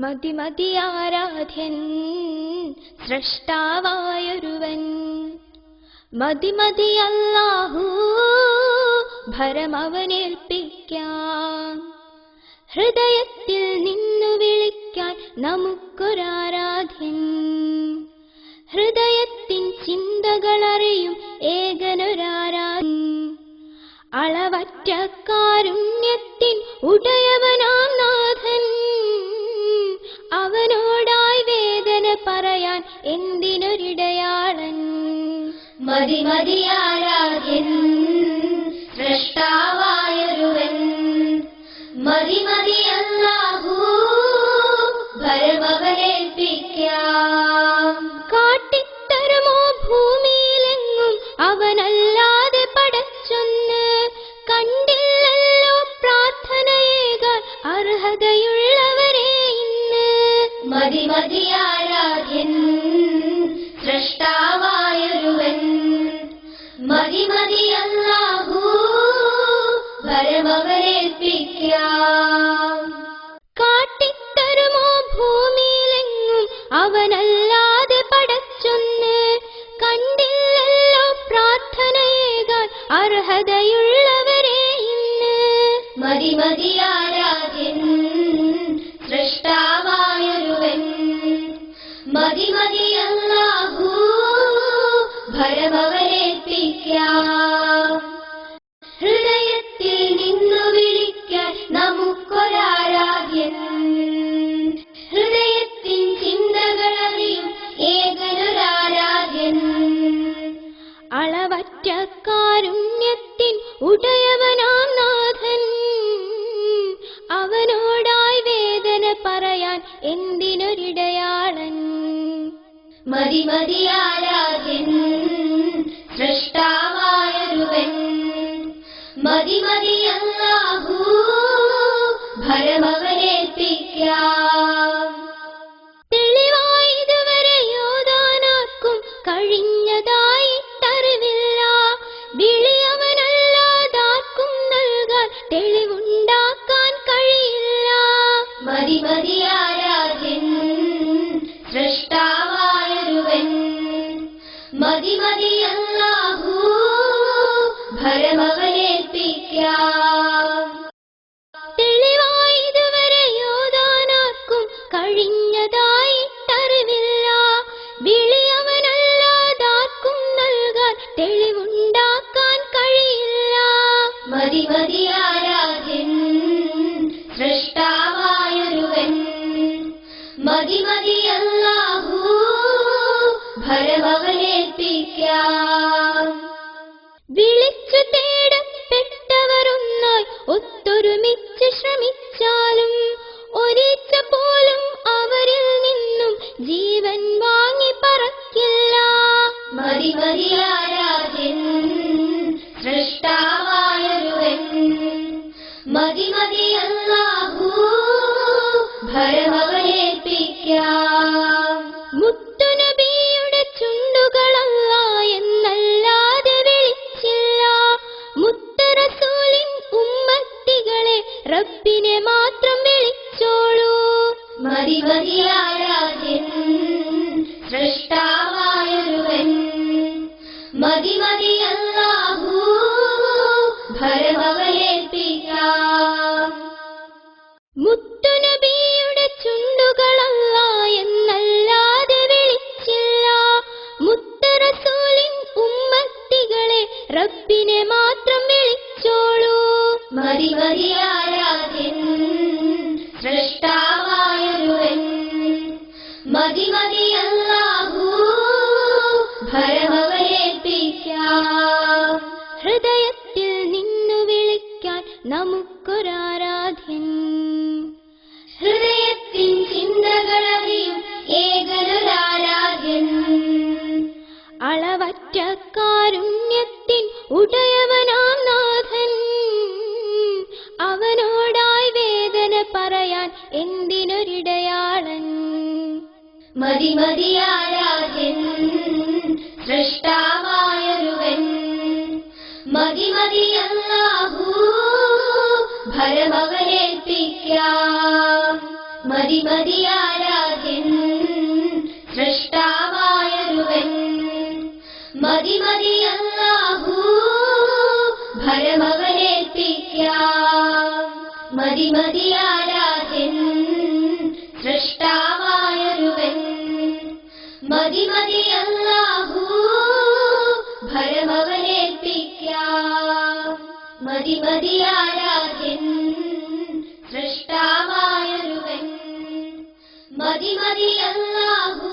മതി മതി ആരാധ്യൻ സ്രഷ്ടാവായൊരുവൻ, മതി മതി അല്ലാഹു ഭരമവനേൽപ്പിക്കാം. ഹൃദയത്തിൽ നിന്നു വിളിക്കാൻ നമുക്കൊരാരാധ്യൻ, ഹൃദയത്തിൻ ചിന്തകളറിയും ഏകനൊരാരാധ്യൻ. അളവറ്റ കാരുണ്യത്തിൻ ഉടയവനാം നാഥൻ, അവനോടായി വേദന പറയാൻ എന്തിനൊരിടയാളൻ. മതി മതി ആരാധ്യൻ സ്രഷ്ടാവായൊരുവൻ, മതി മതി അല്ലാഹു ഭരമവനേൽപ്പിക്കാം. കാട്ടിത്തരുമോ ഭൂമിയിലെങ്ങും അവനല്ലാതെ പടച്ചൊന്ന്, കണ്ടില്ലല്ലോ പ്രാർത്ഥനയേകാൻ അർഹതയുള്ളവരെ ഇന്ന്. മതി മതി ആരാധ്യൻ സ്രഷ്ടാവായൊരുവൻ, മതി മതി അല്ലാഹു ഭരമവനേൽപ്പിക്കാം. കാട്ടിത്തരുമോ ഭൂമിയിലെങ്ങും അവനല്ലാതെ പടച്ചൊന്ന്, കണ്ടില്ലല്ലോ പ്രാർത്ഥനയേകാൻ അർഹതയുള്ളവരെ ഇന്ന്. മതി മതി ആരാധ്യൻ സ്രഷ്ടാവായൊരുവൻ, മതി മതി അല്ലാഹു ഭരമവനേൽപ്പിക്കാം. ഹൃദയത്തിൽ നിന്നു വിളിക്കാൻ നമുക്കൊരാരാധ്യൻ, ഹൃദയത്തിൻ ചിന്തകളറിയും ഏകനൊരാരാധ്യൻ. അളവറ്റ കാരുണ്യത്തിൻ ഉടയവനാം നാഥൻ, അവനോടായി വേദന പറയാൻ എന്തിനൊരിടയാളൻ. മതി മതി ആരാധ്യൻ സ്രഷ്ടാവായൊരുവൻ, മതി മതി അല്ലാഹു ഭരമവനേൽപ്പിക്കാം. തെളിവായിതുവരെ യോദാനാർക്കും കഴിഞ്ഞതായിട്ടറിവില്ല, വിളിയവനല്ലാതാർക്കും നൽകാൻ തെളിവുണ്ടാക്കാൻ കഴിയില്ല. മതി മതി ആരാധ്യൻ സ്രഷ്ടാവായൊരുവൻ, മതി മതി അല്ലാഹു ഭരമവനേൽപ്പിക്കാം. തെളിവായിതുവരെ യോദാനാർക്കും കഴിഞ്ഞതായിട്ടറിവില്ല, വിളിയവനല്ലാതാർക്കും നൽകാൻ തെളിവുണ്ടാക്കാൻ കഴിയില്ല. മതി മതി ആരാധ്യൻ സ്രഷ്ടാവായൊരുവൻ, മതി മതി അല്ലാഹു ഭരമവനേൽപ്പിക്കാം. വിളിച്ചു തേടപ്പെട്ടവരൊന്നായി ഒത്തൊരുമിച്ച് ശ്രമിച്ചാലും ഒരീച്ച പോലും അവരിൽ നിന്നും ജീവൻ വാങ്ങി പറക്കില്ല. മതി മതി ആരാധ്യൻ സ്രഷ്ടാവായൊരുവൻ, മതി മതി അല്ലാഹു ഭരമവനേൽപ്പിക്കാം. മുത്തുനബിയുടെ ചുണ്ടുകളല്ല എന്നല്ലാതെ വിളിച്ചില്ല, മുത്തറസൂലിൻ ഉമ്മത്തികളെ റബ്ബിനെ മാത്രം വിളിച്ചോളൂ. മതി മതി ആരാധ്യൻ സ്രഷ്ടാവായൊരുവൻ, മതി മതി അല്ലാഹു ഭരമവനേൽപ്പിക്കാം. മുത്തുനബിയുടെ ചുണ്ടുകളല്ല എന്നല്ലാതെ വിളിച്ചില്ല, മുത്തറസൂലിൻ ഉമ്മത്തികളെ റബ്ബിനെ മാത്രം വിളിച്ചോളൂ. മതി മതി ആരാധ്യൻ സ്രഷ്ടാവായൊരുവൻ, മതി മതി അല്ലാഹു ഭരമവനേൽപ്പിക്കാം. ഹൃദയത്തിൽ നിന്നു വിളിക്കാൻ നമുക്കൊരാരാധ്യൻ, ഹൃദയത്തിൻ ചിന്തകളറിയും ഏകനൊരാരാധ്യൻ. അളവറ്റ കാരുണ്യത്തിൻ ഉടയവനാം നാഥൻ, അവനോടായി വേദന പറയാൻ എന്തിനൊരിടയാളൻ. മതി മതി ആരാധ്യൻ സ്രഷ്ടാവായൊരുവൻ, മതി മതി അല്ലാഹു ഭരമവനേൽപ്പിക്കാം. മതിമതിയാരാധ്യൻ സൃഷ്ടാവായൊരുവൻ മതിമതിയല്ലാഹു ഭരമവനേൽപ്പിക്കാം മതിമതിയാരാധ്യൻ സൃഷ്ടാവായൊരുവൻ മതിമതിയല്ലാഹു ഭരമവനേൽപ്പിക്കാം മതിമതിയാരാധ്യൻ സൃഷ്ടാവായൊരുവൻ മതിമതിയല്ലാഹു